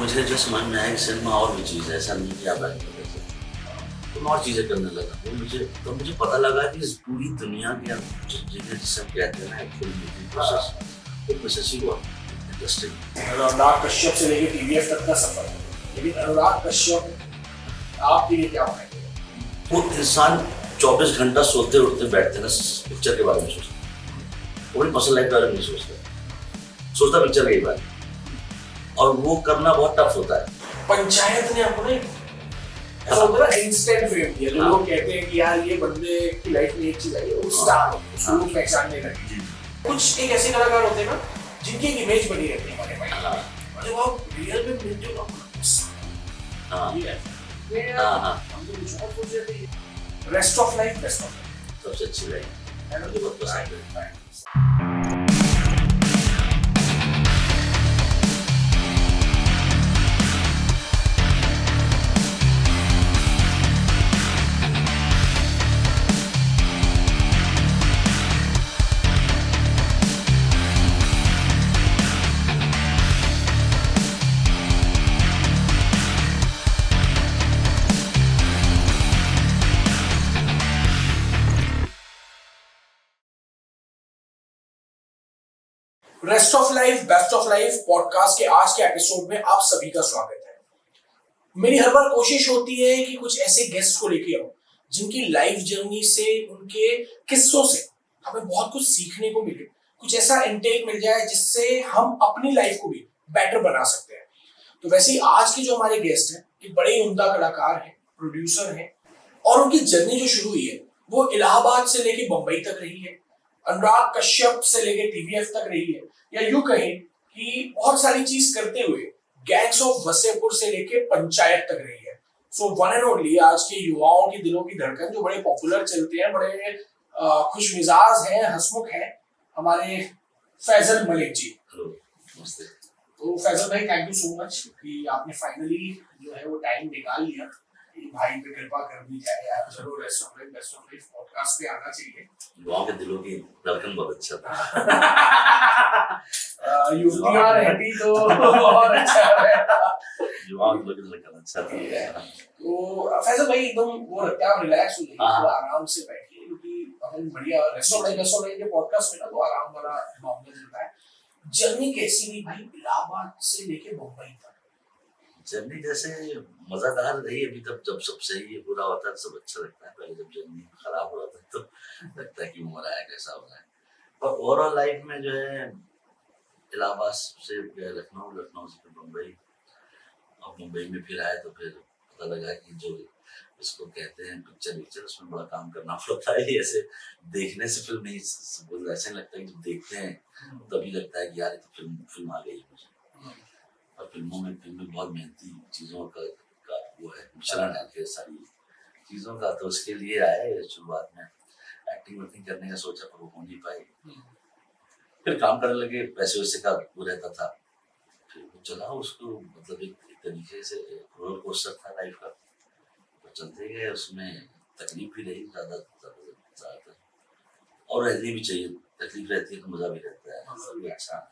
मुझे जो समझ में आया कि सिनेमा और भी चीज़ है, ऐसा नहीं कि आप एक्टिंग कर सकते। तो मैं और चीज़ें करने लगा। मुझे पता लगा कि इस पूरी दुनिया के जिसे हम कहते हैं ना फिल्म मेकिंग प्रोसेस, वो प्रोसेस ही बहुत इंटरेस्टिंग। अनुराग कश्यप से लेके टीवीएफ तक का सफर है, लेकिन अनुराग कश्यप आपके लिए क्या होना चाहिए? वो इंसान 24 घंटा सोते उठते बैठते ना पिक्चर के बारे में सोचता, वो अपनी पर्सनल लाइफ के बारे में नहीं सोचता पिक्चर के बारे में, और वो करना बहुत टफ होता है। पंचायत ने आपको नहीं ऐसा होता है इंस्टेंट फेम दिया, जो लोग कहते हैं कि यार ये बंदे की लाइफ में एक चीज आई है, वो स्टार उसको लोग पहचानने लगे। कुछ एक ऐसे कलाकार होते हैं ना जिनकी एक इमेज बनी रहती है हमारे माइंड में, और जब आप रियल में मिलते हो ना हम तो कुछ और सोच रहे थे। रेस्ट ऑफ लाइफ सबसे अच्छी लाइफ मुझे बहुत पसंद है। Rest of life best of life podcast के आज के एपिसोड में आप सभी का स्वागत है। मेरी हर बार कोशिश होती है कि कुछ ऐसे गेस्ट को लेके आऊं जिनकी लाइफ जर्नी से, उनके किस्सों से हमें बहुत कुछ सीखने को मिले, कुछ ऐसा इनटेक मिल जाए जिससे हम अपनी लाइफ को भी बेटर बना सकते हैं। तो वैसे ही आज के जो हमारे गेस्ट हैं एक बड़े ही उम्दा कलाकार हैं, प्रोड्यूसर हैं, और उनकी जर्नी जो शुरू हुई है वो इलाहाबाद से लेके बंबई तक रही है, अनुराग कश्यप से लेके टीवीएफ तक रही है, या यूं कहें कि बहुत सारी चीज करते हुए गैंग्स ऑफ वसेपुर से लेके पंचायत तक रही है। सो वन एंड ओनली आज के युवाओं के दिलों की धड़कन, जो बड़े पॉपुलर चलते हैं, बड़े खुश मिजाज हैं, हंसमुख हैं, हमारे फैजल मलिक जी। तो फैजल भाई थैंक यू सो मच कि आपने फाइनली जो है वो टाइम निकाल लिया। भाई पे कृपा कर दी जाए यार, चलो रेस्ट ऑफ लाइफ पॉडकास्ट पे आना चाहिए। युवाओं के दिलों की धड़कन बहुत अच्छा था। युवतियां रहती तो और अच्छा रहता। युवाओं के दिलों की धड़कन अच्छा था। तो फैजल भाई एकदम वो रहता है, आप रिलैक्स हो जाइए, आराम से बैठिए, क्योंकि अपन बढ़िया रेस्ट ऑफ लाइफ के पॉडकास्ट में ना तो आराम वाला मामला चलता है। जर्नी कैसी रही भाई इलाहाबाद से लेके बंबई तक? जर्नी जैसे मजेदार रही अभी तक, जब सब सही पूरा होता है सब अच्छा लगता है। पहले जब जर्नी खराब हो रहा था तो लगता है कि हो रहा है कैसा हो रहा है, पर ओवरऑल लाइफ में जो है इलाहाबाद से लखनऊ, लखनऊ से फिर मुंबई, और मुंबई में फिर आए तो फिर पता लगा कि जो इसको कहते हैं पिक्चर उसमें बड़ा काम करना पड़ता है। ऐसे देखने से फिल्म नहीं, ऐसे लगता है कि जब देखते हैं तभी लगता है कि यार तो फिल्म आ गई मुझे। और फिल्मों में बहुत मेहनती चीज़ों का वो है, मिश्रण है सारी चीज़ों का। तो उसके लिए आए, शुरुआत में एक्टिंग करने का सोचा पर वो हो नहीं पाई। फिर काम करने लगे, पैसे वैसे का वो रहता था, फिर वो चला उसको, मतलब एक तरीके से रोलर कोस्टर था लाइफ का। तो चलते गए, उसमें तकलीफ भी रही ज़्यादातर, और रहनी भी चाहिए, तकलीफ रहती है तो मज़ा भी रहता है, सब अच्छा।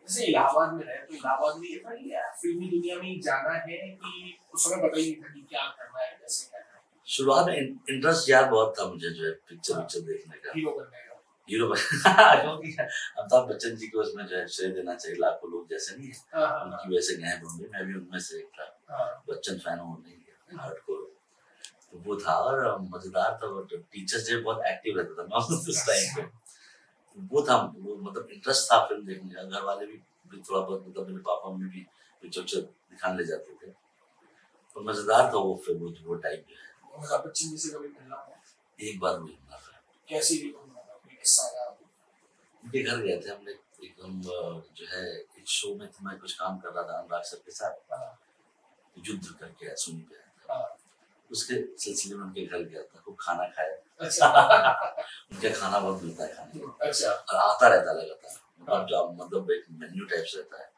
जैसे इलाहाबाद में रहे तो इलाहाबाद में ये था कि यार फिल्मी दुनिया में जाना है कि उस समय पता ही नहीं था कि क्या करना है, कैसे करना है। शुरुआत में इंटरेस्ट यार बहुत था मुझे जो है पिक्चर देखने का, हीरो क्योंकि अमिताभ बच्चन जी को उसमें जो है श्रेय देना चाहिए। लाखों लोग जैसे नहीं है उनकी वैसे गए बॉम्बे, मैं भी उनमें से एक था। बच्चन फैन हूँ नहीं हार्डकोर, तो वो था और मजेदार था। और टीचर्स जो बहुत एक्टिव रहता था मैं उस टाइम पे, वो था, वो मतलब इंटरेस्ट था फिल्म देखने का। घर वाले भी थोड़ा बहुत, मतलब मेरे पापा मम्मी भी पिक्चर दिखाने ले जाते थे, तो मजेदार था वो फिल्म, वो टाइप जो है। अमिताभ बच्चन जी से कभी मिलना हुआ? एक बार मिलना था। कैसी रही किस्सा यार? उनके घर गए थे हमने, एकदम जो है एक शो में मैं कुछ काम कर रहा था अनुराग सर के साथ, युद्ध करके सुनी पे उसके सिलसिले में उनके घर गया था, खूब खाना खाया। उनका खाना बहुत मिलता है खाने को, और आता रहता लगातार, मतलब एक मेन्यू टाइप से रहता है,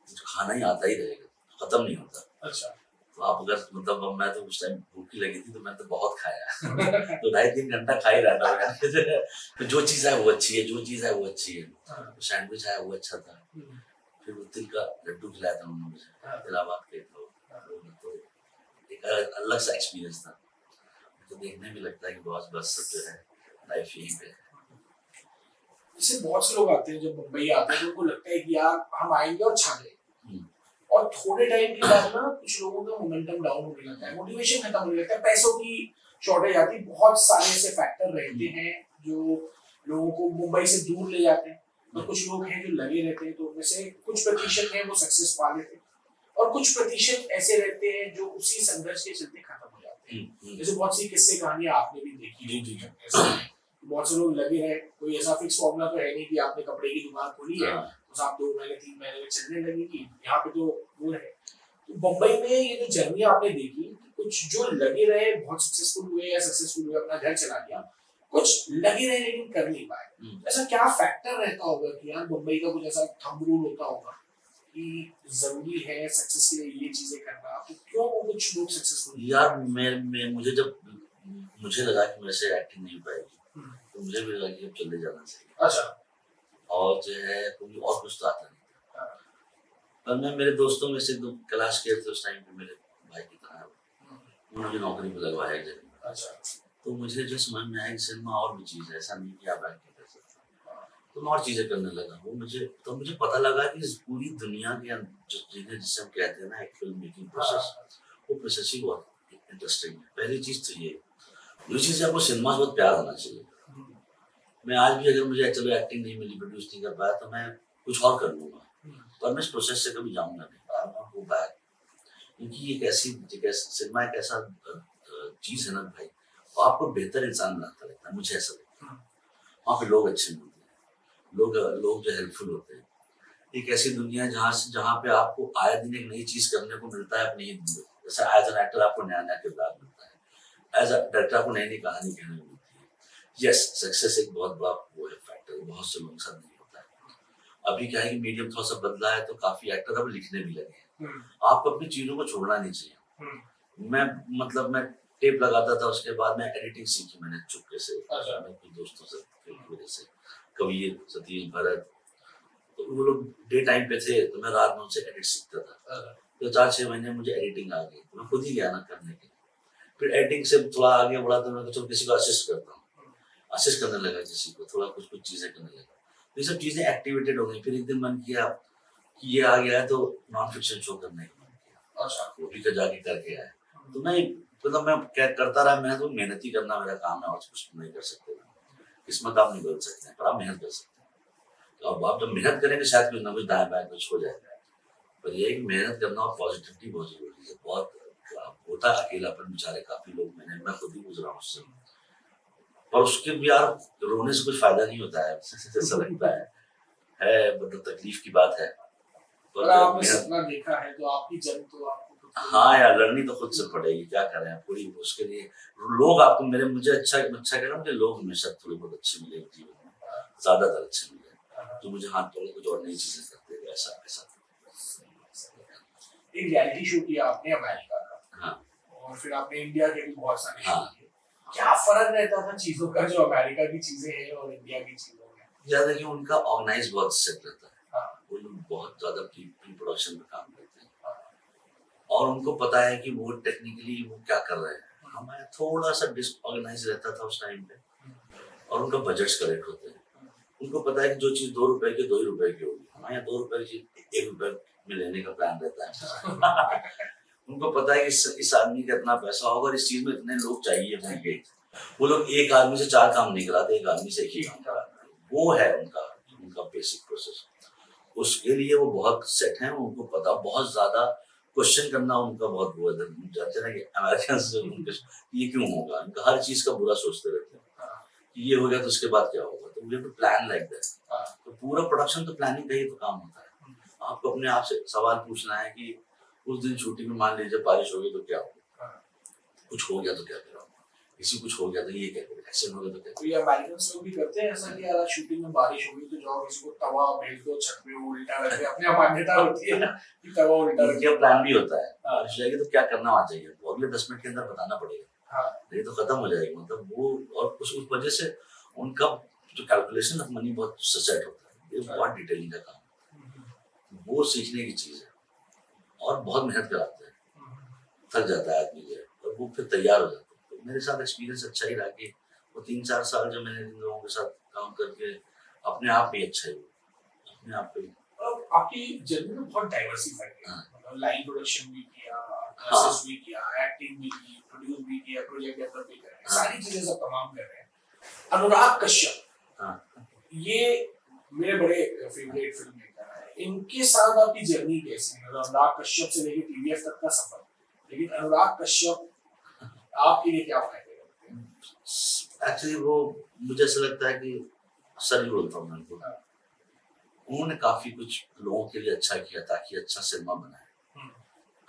तो खाना ही आता ही रहेगा, खत्म नहीं होता। तो आप अगर मतलब मैं तो उस टाइम भूखी लगी थी तो मैं तो बहुत खाया तो 2.5-3 घंटा खा ही रहा था तो जो चीज़ है वो अच्छी है, जो चीज़ है वो अच्छी है। तो सैंडविच है वो अच्छा था। फिर वो तिल का लड्डू खिलाया था उन्होंने मुझे, इलाहाबाद के तो एक अलग सा एक्सपीरियंस था। तो देखने में लगता है कि बहुत बस जो है लाइफ यहीं पे है। जैसे बहुत से लोग आते हैं, जब मुंबई आते हैं तो उनको लगता है कि यार हम आएंगे और छा गए, हम्म, और थोड़े टाइम के बाद ना कुछ लोगों का मोमेंटम डाउन होने लगता है, मोटिवेशन खत्म होने लगता है, पैसों की शॉर्टेज आती है, बहुत सारे ऐसे फैक्टर रहते हैं जो लोगों को मुंबई से दूर ले जाते हैं। और कुछ लोग हैं जो लगे रहते हैं, तो उनमें से कुछ प्रतिशत हैं वो सक्सेस पा लेते हैं, और कुछ प्रतिशत ऐसे रहते हैं जो उसी संघर्ष के चलते खत्म हो जाते हैं। जैसे बहुत सी किस्से कहानियां आपने भी देखी जी जी जी। ऐसे बहुत से लोग लगे हैं, कोई ऐसा फिक्स फॉर्मूला तो है नहीं कि आपने कपड़े की दुकान खोली है तो आप 2 महीने 3 महीने में चलने लगेगी, यहाँ पे तो वो है। तो मुंबई में ये जो जर्नी आपने देखी, कुछ जो लगे रहे बहुत सक्सेसफुल हुए या सक्सेसफुल हुए अपना घर चला लिया, कुछ लगे रहे लेकिन कर नहीं पाए, ऐसा क्या फैक्टर रहता होगा कि यार मुंबई का कुछ ऐसा थंब रूल होता होगा कि जरूरी है सक्सेस के लिए ये चीजें करना, तो क्यों वो कुछ लोग सक्सेसफुल? यार मुझे लगा कि मेरे से एक्टिंग नहीं हो पाएगी, तो मुझे भी लगा कि अब चले जाना चाहिए। अच्छा। और जो है क्योंकि और कुछ तो आता नहीं था। पर मैं मेरे दोस्तों में से दो क्लास के थे उस टाइम पे, मेरे भाई की तरह उन्होंने नौकरी पे लगवाया एक जगह। अच्छा। तो मुझे जो समझ में आया कि सिनेमा और भी चीज़ है, ऐसा नहीं कि आप एक्टिंग कर सकते। तो मैं और चीज़ें करने लगा। वो मुझे पता लगा कि इस पूरी दुनिया के जिसे हम कहते हैं ना एक फिल्म मेकिंग प्रोसेस, वो प्रोसेस ही बहुत इंटरेस्टिंग है। पहली चीज़ तो ये, दूसरी चीज़ आपको सिनेमा से बहुत प्यार होना चाहिए। मैं आज भी अगर मुझे चलो एक्टिंग नहीं मिली, प्रोड्यूस नहीं कर पाया, तो मैं कुछ और कर लूँगा, पर मैं इस प्रोसेस से कभी जाऊँगा नहीं, वो बैक। क्योंकि एक ऐसी सिनेमा एक ऐसा चीज़ है ना भाई, वो आपको बेहतर इंसान बनाता रहता है, मुझे ऐसा लगता है। वहाँ पे लोग अच्छे मिलते हैं, लोग जो हेल्पफुल होते हैं। एक ऐसी दुनिया है जहाँ पे आपको आए दिन एक नई चीज़ करने को मिलता है अपनी ही दुनिया। जैसे एज एन एक्टर आपको नया नया किरदार मिलता है, एज अ डायरेक्टर आपको नई नई कहानी कहने को मिलती है। यस, सक्सेस एक बहुत बड़ा वो है फैक्टर, बहुत से लोगों के साथ नहीं होता है। अभी क्या है कि मीडियम थोड़ा सा बदला है, तो काफी एक्टर अब लिखने भी लगे हैं। आपको अपनी चीजों को छोड़ना नहीं चाहिए। मैं टेप लगाता था, उसके बाद मैं एडिटिंग सीखी मैंने चुपके से, मैं कुछ दोस्तों से की वजह से, कबीर, सतीश, भरत, तो वो लोग डे टाइम पे थे, तो मैं रात में उनसे एडिट सीखता था। तो 4-6 महीने मुझे एडिटिंग आ गई, तो मैं खुद ही गया ना करने के। फिर एडिटिंग से थोड़ा आगे बढ़ा, तो मैं चलो किसी को असिस्ट करता हूँ, असिस्ट करने लगा किसी को, थोड़ा कुछ चीजें करने लगा। तो ये सब चीजें एक्टिवेटेड हो गई। फिर एक दिन मन किया कि ये आ गया है, तो नॉन फिक्शन शो करने का मन किया। अच्छा, वो भी जाके करके आया। तो मैं क्या करता रहा, मैं तो मेहनत ही करना मेरा काम है, और कुछ नहीं कर सकते। किस्मत आप नहीं बदल सकते हैं, पर आप मेहनत कर सकते हैं। तो अब आप जब मेहनत करेंगे शायद कुछ ना कुछ दाएं बाएं कुछ हो जाएगा। पर ये कि मेहनत करना और पॉजिटिविटी बहुत जरूरी है। बहुत होता है अकेलापन, बेचारे काफी लोग, मैं खुद ही गुजरा उससे, और उसके भी यार रोने से कुछ फायदा नहीं होता है, ऐसा लगता है मतलब तकलीफ की बात है। पर आपने सपना देखा है तो आपकी जंग तो आपको, हाँ यार, लड़नी तो खुद से पड़ेगी, क्या करें पूरी। उसके लिए लोग आपको मुझे अच्छा कह रहा हूँ कि लोग हमेशा थोड़े बहुत अच्छे मिले जीवन में, ज्यादातर अच्छे मिले, तो मुझे हाथ तोड़े कुछ और नई चीजें करते, ऐसा। एक रियलिटी शो किया आपने अमेरिका का, हाँ, और फिर आपने इंडिया के भी बहुत सारे शो हाँ। किए। क्या फर्क रहता था चीजों का, जो अमेरिका की चीजें हैं और इंडिया की चीजों में? ज्यादा कि उनका ऑर्गेनाइज बहुत सेट रहता है। वो लोग बहुत ज्यादा प्री प्रोडक्शन में काम करते हैं, और उनको पता है कि वो टेक्निकली वो क्या कर रहे हैं। हमारा थोड़ा सा डिसऑर्गेनाइज रहता था उस टाइम पे, और उनका बजट्स करेक्ट होते हैं। उनको पता है कि जो चीज 2 रुपए की 2 ही रुपए की होगी, हमारे यहाँ 2 रुपए की 1 रुपए में लेने का प्लान रहता है। उनको पता है कि इस आदमी का इतना पैसा होगा, इस चीज में इतने लोग चाहिए होंगे। वो लोग एक आदमी से 4 काम नहीं कराते, एक आदमी से 1 ही काम कराते हैं। वो है उनका बेसिक प्रोसेस। उसके लिए वो बहुत सेट है, उनको पता, बहुत ज्यादा क्वेश्चन करना उनका बहुत वो जाते हैं कि अमेरिकन ये क्यों होगा, उनका हर चीज का बुरा सोचते रहते हैं कि ये हो गया तो उसके बाद क्या होगा। तो मुझे तो प्लान लाइक दैट। तो पूरा प्रोडक्शन तो प्लानिंग का ही तो काम होता है। आपको अपने आप से सवाल पूछना है कि उस दिन शूटिंग में मान लीजिए बारिश हो गई तो क्या होगा, कुछ हो गया तो क्या करोगे, किसी कुछ हो गया तो ये क्या करोगे, एक्सीडेंट हो गया तो क्या करोगे। ये अमेरिकन लोग भी करते हैं ऐसा कि यार शूटिंग में बारिश हो गई तो जाओ किसी को तवा भेज दो, छत पे उल्टा रख दे, अपने मान्यता होती है ना कि तवा उल्टा रख दो। प्लान भी होता है, बारिश हो जाएगी तो क्या करना वहां चाहिए, वो अगले 10 मिनट के अंदर बताना पड़ेगा, नहीं तो खत्म हो जाएगी। मतलब वो, और उस वजह से उनका जो कैलकुलेशन ऑफ मनी बहुत सेट होता है, ये बहुत डिटेलिंग का काम, वो सीखने की चीज़ है और बहुत मेहनत कराते हैं, थक जाता है आदमी जो है और वो फिर तैयार हो जाता है। तो मेरे साथ एक्सपीरियंस अच्छा ही रहा कि वो 3-4 साल जो मैंने इन लोगों के साथ काम करके अपने आप में ही अच्छा ही हुआ, अपने आप पे ही। अब आपकी जर्नी में बहुत डाइवर्सिफाइड है, हाँ, मतलब लाइन प्रोडक्शन भी किया, हाँ, नर्सेस भी किया, एक्टिंग भी की, प्रोड्यूस भी किया, प्रोजेक्ट डेवलप भी कर रहे हैं, हाँ, सारी चीजें सब तमाम कर रहे हैं। अनुराग कश्यप, हाँ। ये मेरे बड़े फेवरेट फिल्म मेकर है, इनके साथ आपकी जर्नी कैसी है? मतलब अनुराग कश्यप से लेके टीवीएफ तक का सफर, लेकिन अनुराग कश्यप आपके लिए क्या फायदे करते हैं? एक्चुअली वो मुझे ऐसा लगता है कि सच बोलता हूँ मैं उनको, हाँ, उन्होंने काफी कुछ लोगों के लिए अच्छा किया ताकि अच्छा सिनेमा बनाए। हम्म,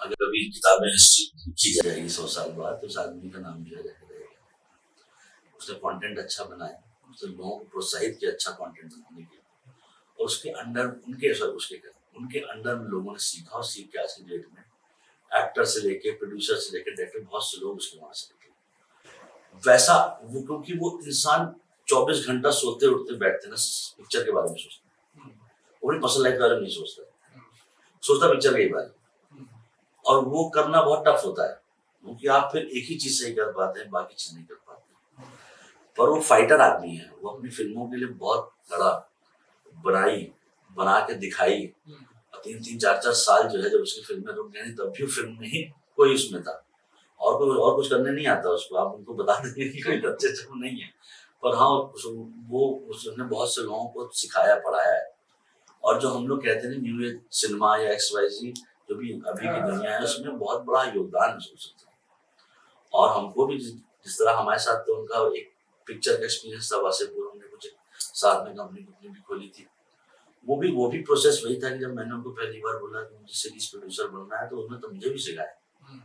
अगर अभी किताबें हिस्ट्री लिखी जाएगी 100 साल बाद तो उस आदमी का नाम लिया जाएगा। उसने कंटेंट अच्छा बनाया, उसने लोगों को प्रोत्साहित किया अच्छा कंटेंट बनाने के लिए और उसके अंडर उनके अंडर में लोगों ने सीखा और सीख के आज की डेट में एक्टर से लेके प्रोड्यूसर से लेके डायरेक्टर बहुत से लोग उसके वहां से निकले। वैसा वो क्योंकि वो इंसान 24 घंटा सोते उठते बैठते ना पिक्चर के बारे में सोचते हैं, हम्म, वो अपनी पर्सनल लाइफ के बारे में नहीं सोचता, हम्म, सोचता पिक्चर के बारे में। हम्म, और वो करना बहुत टफ होता है क्योंकि आप फिर एक ही चीज सही कर पाते हैं, बाकी चीज नहीं कर पाते। पर वो फाइटर आदमी है, वो अपनी फिल्मों के लिए बहुत लड़ा, बनाई, बना के दिखाई। हम्म, 3-3, 4-4 साल जो है जब उसकी फिल्में रुक गई तब भी फिल्म में ही कोई उसमें था और कुछ करने नहीं आता उसको, आप उनको बता देंगे कि कोई अच्छे अच्छे नहीं है। पर हाँ उसने बहुत से लोगों को सिखाया पढ़ाया है और जो हम लोग कहते हैं न्यू एज सिनेमा या XYZ जो भी अभी की दुनिया है उसमें बहुत बड़ा योगदान है उसका। और हमको भी जिस तरह हमारे साथ तो उनका एक पिक्चर का एक्सपीरियंस था, वासेपुर हमने कुछ साथ में कंपनी भी खोली थी। वो भी प्रोसेस वही था कि जब मैंने उनको पहली बार बोला कि मुझे सीरीज प्रोड्यूसर बनना है तो उन्होंने तो मुझे भी सिखाया। हम्म,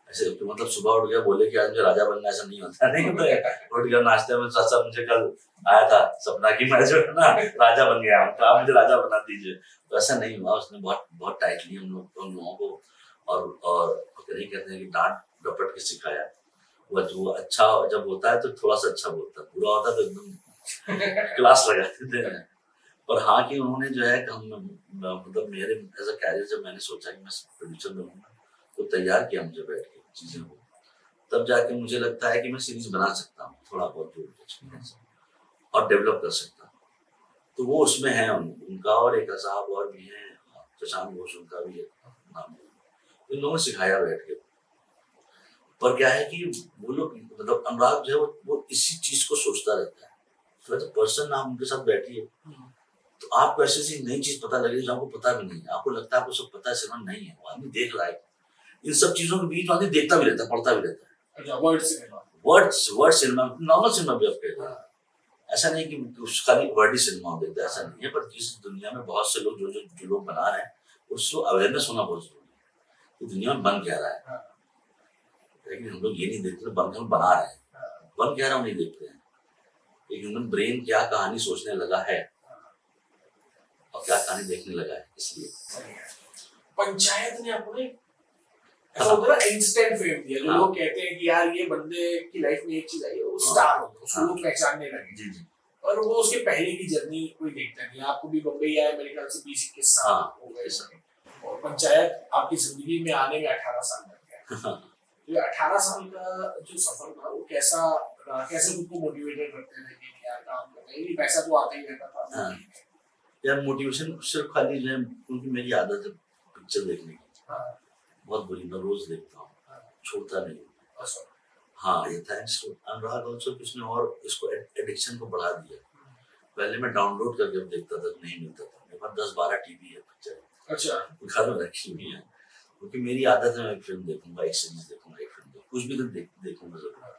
ऐसे तो मतलब सुबह उठ गया बोले कि आज मुझे राजा बनना, ऐसा नहीं होता। नहीं होता है, उठ गया नाश्ते में साथ मुझे कल आया था सपना की मैं जो है ना राजा बन गया हूँ, तो आप मुझे राजा बना दीजिए। तो ऐसा नहीं हुआ, उसने बहुत बहुत टाइटली हम लोगों को और नहीं कहते हैं कि डांट डपट के सिखाया। वो अच्छा जब होता है तो थोड़ा सा अच्छा बोलता है, बुरा होता है तो एकदम क्लास लगा देते हैं। पर हाँ कि उन्होंने जो है मतलब मेरे एज अ कैरियर जब मैंने सोचा कि मैं प्रोड्यूसर बनूंगा तो तैयार किया मुझे बैठ के चीजें को, तब जाके मुझे लगता है कि मैं सीरीज बना सकता हूँ थोड़ा बहुत जो एक्सपीरियंस और डेवलप कर सकता हूँ। तो वो उसमें है उनका और एक साहब और भी है, शशांक घोष उनका भी है नाम, इन लोगों ने सिखाया बैठ के। पर क्या है कि वो लोग मतलब अनुराग जो है वो इसी चीज को सोचता रहता है। तो एज अ पर्सन आप उनके साथ बैठिए तो आपको ऐसी ऐसी नई चीज पता लगेगी जो आपको पता भी नहीं है। आपको लगता है आपको सब पता है, सिनेमा नहीं है, वो आदमी देख रहा है। इन सब चीजों के बीच आदमी देखता भी रहता है, पढ़ता भी रहता है। अच्छा, word cinema, word cinema, normal cinema भी आप कहते हैं। हाँ, ऐसा नहीं कि खाली वर्ड ही सिनेमा देखता है, ऐसा नहीं है। पर जिस दुनिया में बहुत से लोग जो लोग बना रहे हैं उसको अवेयरनेस होना बहुत जरूरी है कि दुनिया में बन क्या रहा है। हाँ, लेकिन हम लोग ये नहीं देखते हम बना रहे हैं, हाँ, बन क्या रहा हम नहीं देखते हैं। एक ह्यूमन ब्रेन क्या कहानी सोचने लगा है और क्या कहानी देखने लगा है, इसलिए सही है। पंचायत ने अपने ऐसा होता है ना इंस्टेंट फेम दिया, जो हाँ। लोग कहते हैं कि यार ये बंदे की लाइफ में एक चीज आई है, वो हाँ। स्टार हो गया, उसको हाँ। लोग पहचानने लगे। जी जी और वो उसके पहले की जर्नी कोई देखता नहीं। आपको भी बम्बई आए मेरे ख्याल से 20-21 साल हाँ, हो गए 21 साल। और पंचायत आपकी जिंदगी में आने में 18 साल लग गया। ये 18 साल का जो सफर था वो कैसा रहा? कैसे खुद को मोटिवेटेड करते थे कि यार काम कर रहे हैं, पैसा तो आता ही रहता था। हाँ। यार मोटिवेशन सिर्फ खाली जो है क्योंकि मेरी आदत है पिक्चर देखने की, हाँ, बहुत बुरी, मैं रोज देखता हूँ, हाँ, छोड़ता नहीं हूँ। अच्छा, हाँ ये थैंक्स टू अनुराग ऑल्सो किसने और इसको एडिक्शन को बढ़ा दिया। पहले मैं डाउनलोड करके देखता था, नहीं मिलता था, मेरे पास 10-12 टीवी है पिक्चर अच्छा, घर में रखी हुई है क्योंकि मेरी आदत है मैं एक फिल्म देखूंगा, एक सीरीज देखूंगा, एक फिल्म कुछ भी तो देखूंगा जरूर।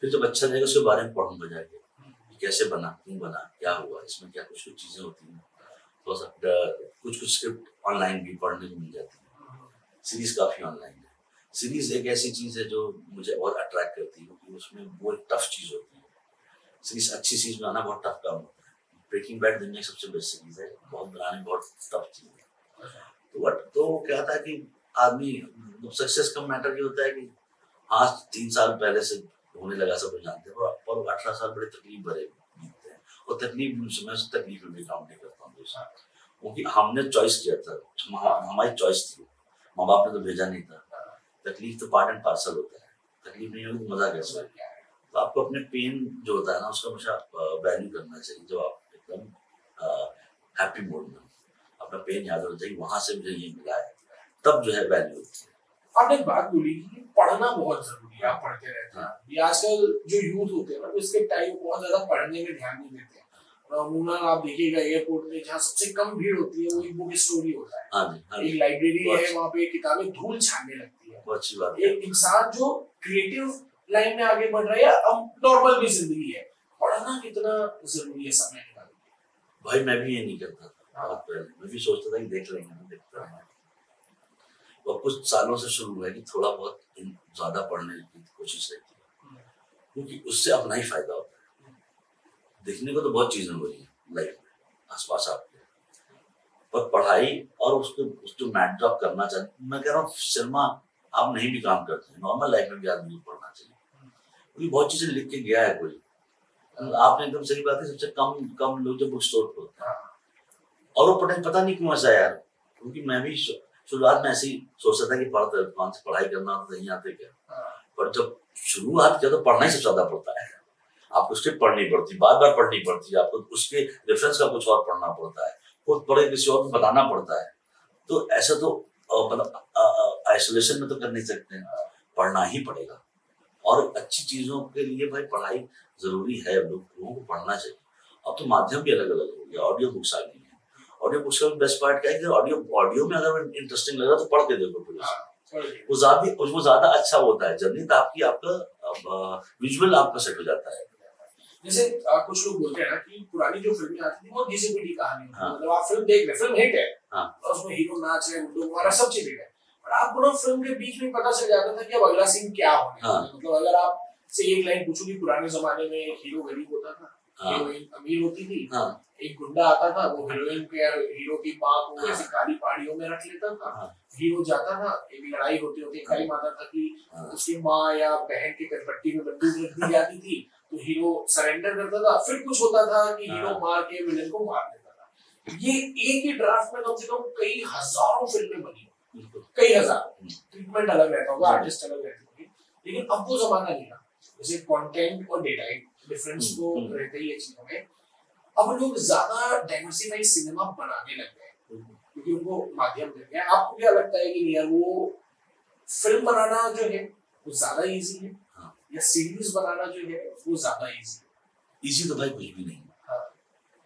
फिर जब अच्छा लगेगा उसके बारे में पढ़ूंगा जाके कि कैसे बना, क्यों बना, क्या हुआ इसमें, क्या कुछ कुछ चीजें होती हैं। थोड़ा सा कुछ स्क्रिप्ट ऑनलाइन भी पढ़ने को मिल जाती है, सीरीज काफी ऑनलाइन है। सीरीज एक ऐसी चीज है जो मुझे बहुत अट्रैक्ट करती है क्योंकि उसमें वो एक टफ चीज होती है। सीरीज अच्छी चीज बनाना बहुत टफ काम होता है। ब्रेकिंग बैड दुनिया की सबसे बेस्ट सीरीज है, बहुत बनाने बहुत टफ चीज है। तो क्या था कि आदमी सक्सेस का मैटर ये होता है कि हाँ 3 साल पहले से होने लगा, सब लोग जानते हैं, और 18 साल बड़े तकलीफ भरे बीतते हैं और तकलीफ मैं तकलीफ में भी काउंट नहीं करता हूँ। क्योंकि हमने चॉइस किया था, हमारी चॉइस थी, माँ बाप ने तो भेजा नहीं था। तकलीफ तो पार्ट एंड पार्सल होता है, तकलीफ नहीं होगी तो मजा कैसे होगा। तो आपको अपने पेन जो होता है ना उसका हमेशा वैल्यू करना चाहिए। जब आप एकदम हैप्पी मूड में अपना पेन याद होना चाहिए, वहां से मुझे ये मिला है, तब जो है वैल्यू होती है। आपने एक बात बोली कि पढ़ना बहुत जरूरी है, आप पढ़ते रहते हैं। ये आजकल जो यूथ होते हैं ना, इसके टाइम बहुत ज्यादा पढ़ने में ध्यान नहीं देते हैं। अमूमन आप देखिएगा एयरपोर्ट में जहाँ सबसे कम भीड़ होती है वो एक बुक स्टोरी होता है। हाँ जी, हाँ एक जी, लाइब्रेरी है, वहाँ पे किताबें धूल छानने लगती है। बहुत अच्छी बात है। एक इंसान जो क्रिएटिव लाइन में आगे बढ़ रहा है या नॉर्मल भी जिंदगी है, पढ़ना कितना जरूरी है समय निकालने के भाई मैं भी ये नहीं करता था बहुत पहले, मैं भी सोचता था कि देख लेंगे ना, देखता था। और कुछ सालों से शुरू हुआ है कि थोड़ा बहुत ज्यादा पढ़ने की कोशिश रहती है, क्योंकि उससे अपना ही फायदा होता है। देखने को तो बहुत चीजें हो रही है लाइफ में आसपास आपके, पर पढ़ाई और उसको मैट आप करना चाहते, मैं कह रहा हूँ सिनेमा आप नहीं भी काम करते हैं, नॉर्मल लाइफ में भी आदमी को पढ़ना चाहिए, क्योंकि बहुत चीजें लिख के गया है कोई। आपने एकदम सही बात है, सबसे कम कम लोग जो बुक स्टोर पे होते हैं, और वो पता नहीं क्यों ऐसा यार, क्योंकि मैं भी शुरुआत में ऐसे ही सोचता था कि पढ़ते कौन से पढ़ाई करना तो नहीं आते क्या, पर जब शुरुआत किया तो पढ़ना ही सबसे ज्यादा पड़ता है। आपको स्क्रिप्ट पढ़नी पड़ती, बार बार पढ़नी पड़ती है, आपको उसके रेफरेंस का कुछ और पढ़ना पड़ता है, खुद पढ़े किसी और को बताना पड़ता है। तो ऐसा तो मतलब आइसोलेशन में तो कर नहीं सकते हैं, पढ़ना ही पड़ेगा। और अच्छी चीजों के लिए भाई पढ़ाई जरूरी है, लोगों को पढ़ना चाहिए। अब तो माध्यम भी अलग अलग हो गया, ऑडियो बुक्स आ गई है। ऑडियो बुक्स का बेस्ट पार्ट क्या है कि ऑडियो में अगर इंटरेस्टिंग लग रहा है तो पढ़ के देखो फिर वो ज्यादा अच्छा होता है, जर्नी तो आपका विजुअल आपका सेट हो जाता है। जैसे कुछ लोग बोलते हैं ना कि पुरानी जो फिल्में आती थी वो घिसी पिटी कहानी होती है, मतलब आप फिल्म देख रहे, फिल्म हिट है, और उसमें हीरो नाच रहे, गुड्डू वगैरह सब चीज है, पर आपको ना फिल्म के बीच में पता चल जाता था कि अब अगला सीन क्या होने वाला है। मतलब अगर आप से एक लाइन पूछो कि पुराने जमाने में एक हीरो गरीब होता था, हीरोइन अमीर होती थी, एक गुंडा आता था, वो हीरोइन के हीरो की माँ को ऐसी काली पहाड़ियों में रख लेता था, हीरो जाता था, एक लड़ाई होती होती टाइम आता था कि उसकी माँ या बहन के करपट्टी में बंदूक रख दी जाती थी, तो हीरो सरेंडर करता था, फिर कुछ होता था कि हीरो मार के विलेन को मार देता था। ये एक ही ड्राफ्ट में कम से कम कई हजारों फिल्में बनी, कई हजार, ट्रीटमेंट अलग रहता होगा, आर्टिस्ट अलग रहते होंगे, लेकिन अब वो जमाना नहीं रहा। जैसे कंटेंट और डेटा डिफरेंस तो रहते ही है चीजों में। अब लोग ज्यादा डाइवर्सिफाइड सिनेमा बनाने लग गए क्योंकि उनको माध्यम मिल गया। आपको क्या लगता है कि यार वो फिल्म बनाना जो है वो ज्यादा इजी है या सीरीज बनाना जो है वो ज्यादा इजी है? इजी तो भाई कुछ भी नहीं है,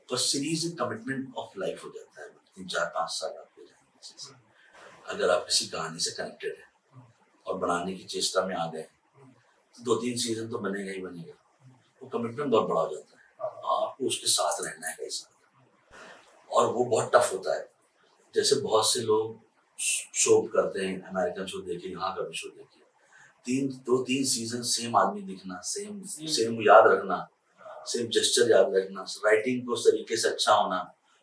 तो सीरीज कमिटमेंट ऑफ लाइफ हो जाता है, 3-4-5 साल आप हो जाएंगे अगर आप किसी कहानी से कनेक्टेड है और बनाने की चेष्टा में आ गए, तो 2-3 सीजन तो बनेगा ही बनेगा। वो कमिटमेंट बहुत बड़ा हो जाता है, आपको उसके साथ रहना है कई साल, और वो बहुत टफ होता है। जैसे बहुत से लोग शो करते हैं, अमेरिकन शो देखिए, यहाँ का भी शो देखिए, 2-3 सीजन सेम आदमी दिखना, सेम याद रखना, सेम जेस्चर याद रखना, राइटिंग को उस तरीके से अच्छा होना,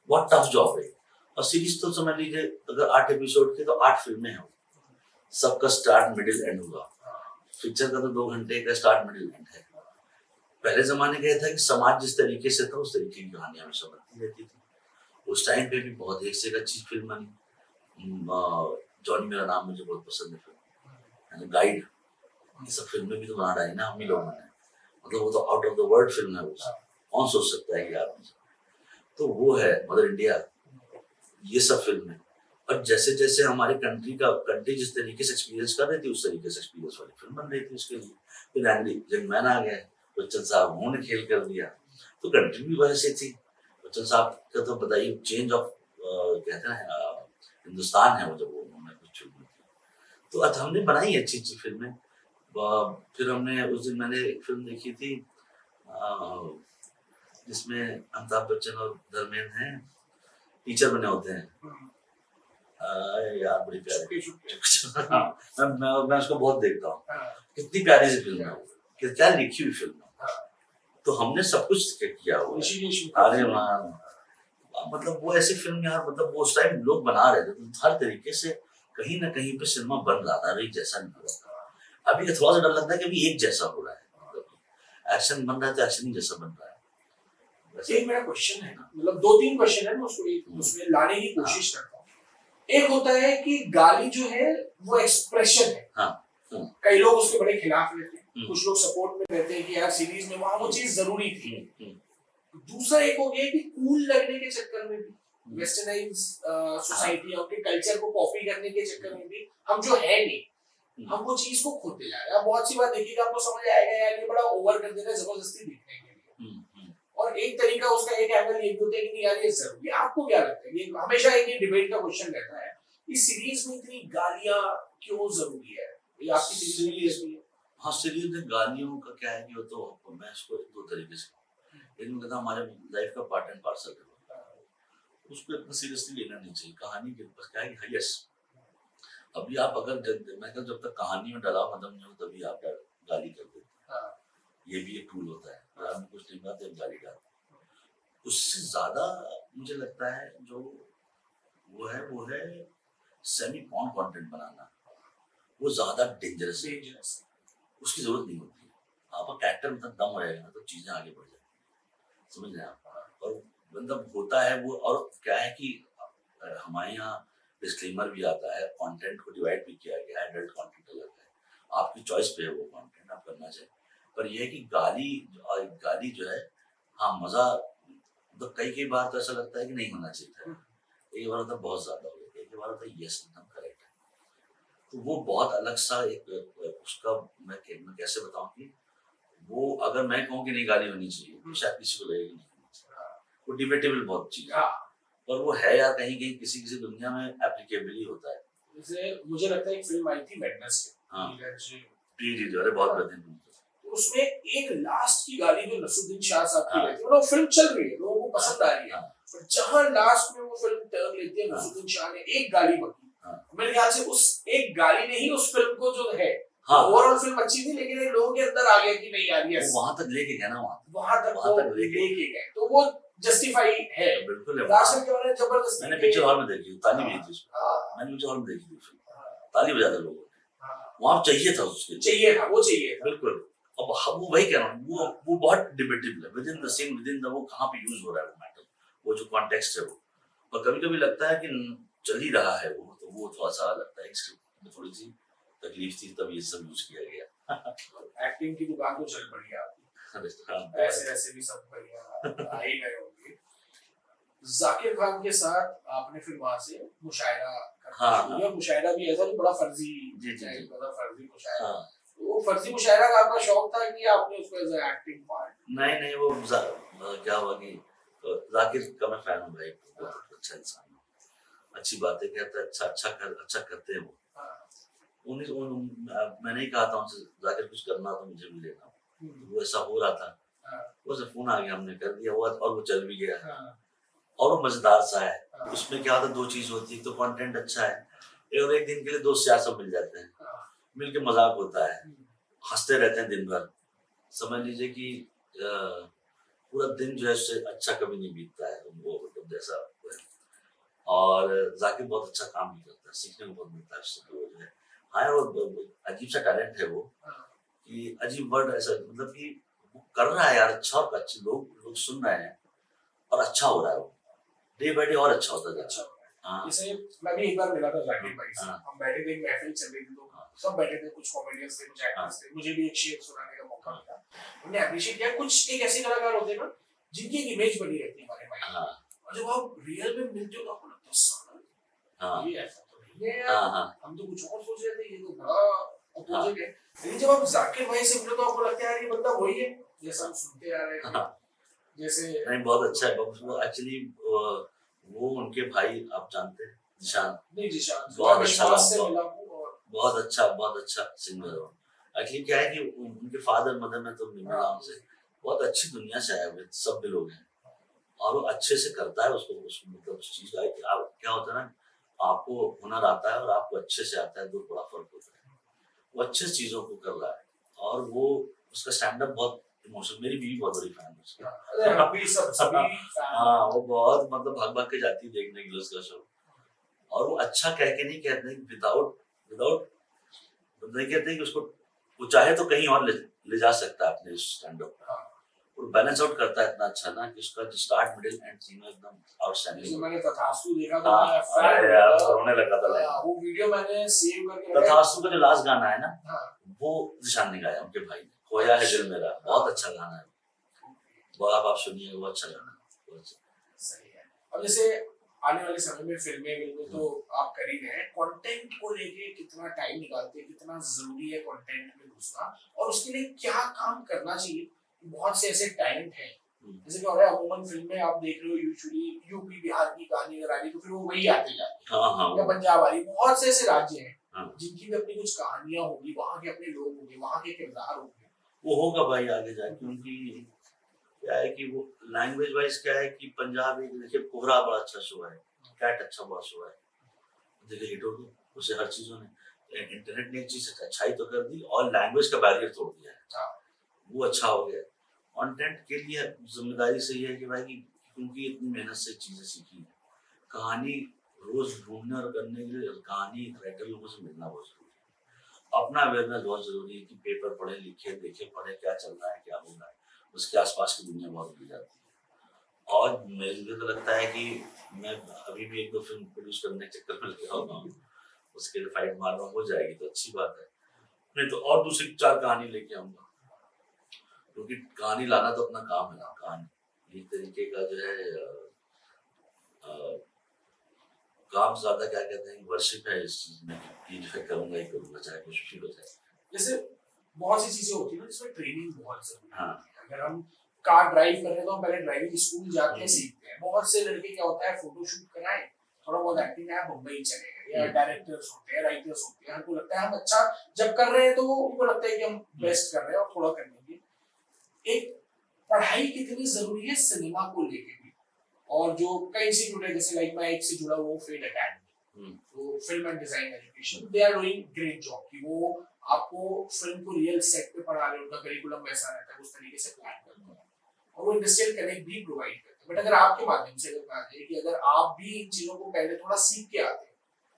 बहुत टफ जॉब है। और सीरीज तो समझ लीजिए अगर 8 एपिसोड के तो 8 फिल्में हैं, सबका स्टार्ट मिडिल एंड होगा। पिक्चर का तो 2 घंटे का स्टार्ट मिडिल एंड है। पहले जमाने का था कि समाज जिस तरीके से था उस तरीके की कहानी हमेशा बनती रहती थी। उस टाइम पे भी बहुत एक से एक अच्छी फिल्म बनी। जॉनी मेरा नाम मुझे बहुत पसंद है फिल्म, गाइड, ये सब फिल्में भी तो बना डाली ना हम ही लोगों ने, मतलब वो तो out of the world film है, वो कौन सोच सकता है कि आप, तो वो है मदर इंडिया, ये सब फिल्म है। और जैसे जैसे हमारी कंट्री जिस तरीके से एक्सपीरियंस कर रही थी उस तरीके से एक्सपीरियंस वाली फिल्म बन रही थी उसके लिए। फिर एंग्री जंगमैन आ गए, बच्चन साहब उन्होंने खेल कर दिया, तो कंट्री भी वैसे थी। बच्चन साहब का तो बताइए चेंज ऑफ कहते हैं हिंदुस्तान है वो, जब उन्होंने कुछ फिल्म की, तो आज हमने बनाई अच्छी अच्छी फिल्में। फिर हमने उस दिन मैंने एक फिल्म देखी थी जिसमें अमिताभ बच्चन और धर्मेंद्र हैं, टीचर बने होते हैं, यार बड़ी प्यारी मैं उसको बहुत देखता हूँ, कितनी प्यारी सी फिल्म है, क्या लिखी हुई फिल्म है। तो हमने सब कुछ किया हुआ है। अरे मतलब वो ऐसी फिल्म यार, मतलब वो उस टाइम लोग बना रहे थे, तो हर तरीके से कहीं ना कहीं पे सिनेमा बन रहा था, एक जैसा नहीं हो रहा। अभी थोड़ा सा डर लगता है कि अभी एक जैसा हो रहा है, मतलब एक्शन बन रहा है तो एक्शन ही जैसा बन रहा है। एक मेरा क्वेश्चन है ना, मतलब 2-3 क्वेश्चन है, मैं उसको एक उसमें लाने की कोशिश करता हूँ। एक होता है कि गाली जो है वो एक्सप्रेशन है। कई लोग उसके बड़े खिलाफ रहते हैं, कुछ लोग सपोर्ट में रहते हैं कि यार सीरीज में वहां वो चीज जरूरी थी। दूसरा एक हो गया कि कूल लगने के चक्कर में भी, वेस्टर्नाइज सोसाइटी उनके कल्चर को कॉपी करने के चक्कर में भी हम जो है नहीं, हम वो चीज को खोते जा रहे हैं। बहुत सी बात देखिएगा आपको समझ आएगा यार ये बड़ा ओवर कर दे रहा है जबरदस्ती दिखने के लिए। और एक तरीका उसका एक एंगल ये भी होता है कि यार ये जरूरी है। आपको क्या लगता है, ये हमेशा एक डिबेट का क्वेश्चन रहता है, इस सीरीज में इतनी गालियां क्यों जरूरी है? ये आपकी सीरीज में हाँ, सीरीज में गालियों का क्या है कि वो तो मैं इसको दो तरीके से, लेकिन कहता हमारे लाइफ का पार्ट एंड पार्सल है, उसको इतना सीरियसली लेना नहीं चाहिए। कहानी के बस क्या है कि यस, अभी आप अगर जब तक कहानी में डला मदम नहीं हो तभी आप गाली कर देते हैं। ये भी एक टूल होता है, अगर हम कुछ नहीं बात गाली डालते। उससे ज्यादा मुझे लगता है जो वो है सेमी पॉर्न कंटेंट बनाना, वो ज्यादा डेंजरस है। उसकी जरूरत नहीं होती है। आपका कैरेक्टर में दम रहेगा ना तो चीजें आगे बढ़ जाती, समझ रहे हैं आप। और मतलब होता है वो, और क्या है कि हमारे यहाँ डिस्क्लेमर भी आता है, कंटेंट को डिवाइड भी किया गया है, एडल्ट कंटेंट अलग है, आपकी चॉइस पे है वो कंटेंट आप करना चाहिए। पर यह है कि गाली जो है, हाँ मजा तो कई बार तो ऐसा लगता है कि नहीं होना चाहिए था, एक बार तो बहुत ज्यादा हो गया, एक बार तो यस एकदम करेक्ट है। तो वो बहुत अलग सा एक उसका मैं कैसे बताऊं कि वो अगर मैं कहूँ कि नहीं गाली होनी चाहिए तो शायद किसी को लगेगी नहीं, वो डिबेटेबल बहुत चीज है, पर वो है या कहीं कहीं किसी दुनिया में एप्लीकेबल ही होता है। जैसे मुझे लगता है एक फिल्म आई थी वेडनेसडे, जी अरे बहुत बेहतरीन, उसमें एक लास्ट की गाली जो नसरुद्दीन शाह साहब की रहती है, मतलब फिल्म चल रही है, लोगों को पसंद आ रही है, पर जहां लास्ट में वो फिल्म टर्न लेती है, नसरुद्दीन शाह ने एक गाली बकी, मेरे ख्याल से उस एक गाली ने ही उस फिल्म को जो है, ओवरऑल फिल्म अच्छी थी, लेकिन लोगों के अंदर आ गया कि नहीं यार ये वहां तक लेके गया ना, वहां तक लेके गए, तो वो जस्टिफाई है। बिल्कुल है। लास्ट के बारे में जबरदस्ती मैंने पिक्चर हॉल में देखी, ताली बजी थी उसमें, मैंने पिक्चर हॉल में देखी थी फिल्म, ताली बजा दे लोगों ने, वहां चाहिए था, उसके चाहिए था बिल्कुल। अब वो वही कह रहा हूँ, वो बहुत डिबेटेबल है, within the scene, within the वो कहाँ पे यूज हो रहा है वो मैटर, वो जो कॉन्टेक्स्ट है वो। और कभी लगता है कि चल ही रहा है वो, तो वो थोड़ा सा लगता है स्क्रिप्ट में थोड़ी सी तकलीफ थी, तब ये सब यूज किया गया। एक्टिंग की दुकान तो चल पड़ी आपकी, ऐसे भी सब बढ़िया आ ही गए होंगे। जाकिर खान के साथ आपने फिर वहां से मुशायरा करना, मुशायरा भी ऐसा बड़ा फर्जी, फर्जी मुशायरा, वो फर्जी मुशायरा का आपका शौक था कि आपने उसको एज एक्टिंग पार्ट? नहीं, वो क्या हुआ कि जाकिर का मैं फैन हूँ भाई, बहुत अच्छा इंसान है, अच्छी बातें कहता है, अच्छा करते हैं वो। मैंने ही कहा था उनसे जाकिर कुछ करना तो मुझे भी लेना, वो ऐसा हो रहा था, वो से फोन आ गया, हमने कर दिया हुआ, और वो चल भी गया, और वो मजेदार सा है। उसमें क्या होता है, दो चीज होती है, तो कंटेंट अच्छा है, और एक दिन के लिए दोस्त यार सब मिल जाते हैं, मिलके मजाक होता है, हंसते रहते हैं दिन भर, समझ लीजिए कि पूरा दिन जो है उससे अच्छा कभी नहीं बीतता है वो, मतलब जैसा है। और जाकिर बहुत अच्छा काम भी करता है, सीखने को बहुत मिलता है उससे, तो जो है हाँ, वो अजीब सा टैलेंट है वो, कि अजीब वर्ड ऐसा, मतलब कि वो कर रहा है यार अच्छा, और अच्छे लोग सुन रहे हैं, और अच्छा हो रहा है वो, डे बाय डे और अच्छा होता है। अच्छा जैसे मैं भी एक बार मिला था जाकिर भाई से, हम बैठे थे, महफिल चल रही थी, तो सब बैठे थे, कुछ कॉमेडियंस थे, कुछ एक्टर्स थे, मुझे भी एक शेर सुनाने का मौका मिला, उन्होंने अप्रिशिएट किया। कुछ एक ऐसे कलाकार होते हैं ना जिनकी एक इमेज बनी रहती है हमारे माइंड में, और जब आप रियल में मिलते हो तो आपको लगता है साला ये ऐसा तो नहीं है यार, हम तो कुछ और सोच रहे थे, ये तो बड़ा अपोजिट है। लेकिन जब आप जाकिर भाई से मिले तो आपको लगता है यार ये बंदा वही है जैसा हम सुनते आ रहे हैं। जैसे नहीं, बहुत अच्छा है वो, एक्चुअली वो उनके भाई आप जानते हैं जिशान, बहुत अच्छा सिंगर हो। एक्चुअली क्या है कि उनके फादर मदर में तो नाम से बहुत अच्छी दुनिया से आए हुए सब लोग हैं, और वो अच्छे से करता है उसको, मतलब उस चीज का क्या होता है ना, आपको हुनर आता है और आपको अच्छे से आता है, दो बड़ा फर्क होता है। वो अच्छे चीजों को कर रहा है, और वो उसका स्टैंड अप बहुत इमोशनल, मेरी बीवी बहुत बड़ी फैन है उसकी। हाँ, वो बहुत मतलब भाग के जाती है देखने के लिए उसका शो, और वो अच्छा कह के नहीं कहते विदाउट नहीं कहते कि उसको वो चाहे तो कहीं और ले जा सकता है अपने स्टैंड अप, वो और बैलेंस आउट करता है इतना अच्छा ना कि उसका जो स्टार्ट मिडिल एंड तीनों एकदम जैसे आउटस्टैंडिंग। मैंने तथास्तु देखा तो हाँ, मैं अरे फैन यार हो गया। रोने लगा था लाइन। वो वीडियो मैंने सेव करके रखा है। तथास्तु का जो लास्ट गाना है ना, हाँ, वो निशान ने गाया, उनके भाई ने, खोया है दिल मेरा, बहुत अच्छा गाना है वो, आप सुनिए, वो अच्छा गाना है, बहुत अच्छा। सही है। अब जैसे आने वाले समय में फिल्में बिल्कुल तो आप कर ही रहे हैं, कंटेंट को लेके कितना टाइम निकालते हैं, कितना जरूरी है कंटेंट में घुसना, और उसके लिए क्या काम करना चाहिए? बहुत से ऐसे टैलेंट हैं, जैसे कि हो रहा है अमूमन फिल्म में आप देख रहे हो यूजुअली यूपी बिहार की कहानी अगर आ रही तो फिर वो वही आते जाते हैं, हाँ या पंजाब आ रही, बहुत से ऐसे राज्य हैं हाँ। जिनकी भी अपनी कुछ कहानियां होगी, वहाँ के अपने लोग होंगे, वहाँ के किरदार होंगे। वो होगा भाई आगे जाके, उनकी क्या है कि वो लैंग्वेज वाइज क्या है कि पंजाब एक, देखिए कोहरा बड़ा अच्छा शो है, कैट अच्छा बड़ा शो है, देखिए हिट हो गया, उसे हर चीजों ने, इंटरनेट ने एक चीज अच्छाई तो कर दी और लैंग्वेज का बैरियर तोड़ दिया है, वो अच्छा हो गया। कंटेंट के लिए जिम्मेदारी सही है कि भाई कि क्योंकि इतनी मेहनत से चीजें सीखी है, कहानी रोज ढूंढने और करने के लिए कहानी राइटर लोगों से मिलना बहुत जरूरी है, अपना अवेयरनेस बहुत जरूरी है कि पेपर पढ़े लिखे देखे पढ़े क्या चल रहा है क्या हो रहा है, उसके आसपास की दुनिया बहुत मिल जाती है। और मुझे तो लगता है कि मैं अभी भी एक दो फिल्म प्रोड्यूस करने के चक्कर में लगा हुआ हूँ, उसके लिए फाइट मारना हो जाएगी तो अच्छी बात है, नहीं तो और दूसरी चार कहानी लेके आऊंगा, क्योंकि कहानी लाना तो अपना काम है ना, कहानी एक तरीके का जो है काम ज्यादा क्या कहते हैं वर्शिप है इस चीज में कि जो है करूंगा ही करूंगा चाहे कुछ भी हो जाए। जैसे बहुत सी चीजें होती है ना जिसमें ट्रेनिंग बहुत जरूरी है। हाँ। अगर हम कार ड्राइव कर रहे हैं तो हम पहले ड्राइविंग स्कूल जाते हैं, सीखते हैं। बहुत से लड़के क्या होता है फोटो शूट कराएं, थोड़ा बहुत एक्टिंग है, मुंबई चले गए, या डायरेक्टर्स होते हैं, राइटर्स होते हैं, हमको लगता है हम अच्छा जब कर रहे हैं तो उनको लगता है कि हम बेस्ट कर रहे हैं और थोड़ा कर लेंगे। एक पढ़ाई कितनी जरूरी है सिनेमा को लेके भी, और जो कई इंस्टीट्यूट है जैसे लाइक मैं एक से जुड़ा हुआ फेड एकेडमी, तो film and design education, they are doing great job कि वो आपको फिल्म को रियल सेट पे पढ़ा रहे हैं, उनका करिकुलम वैसा रहता है, उस तरीके से प्लान करते हैं और वो इंडस्ट्रियल कनेक्ट भी प्रोवाइड करते हैं। बट अगर आपके माध्यम से अगर कहा जाए कि अगर आप भी इन चीजों को पहले थोड़ा सीख के आते हैं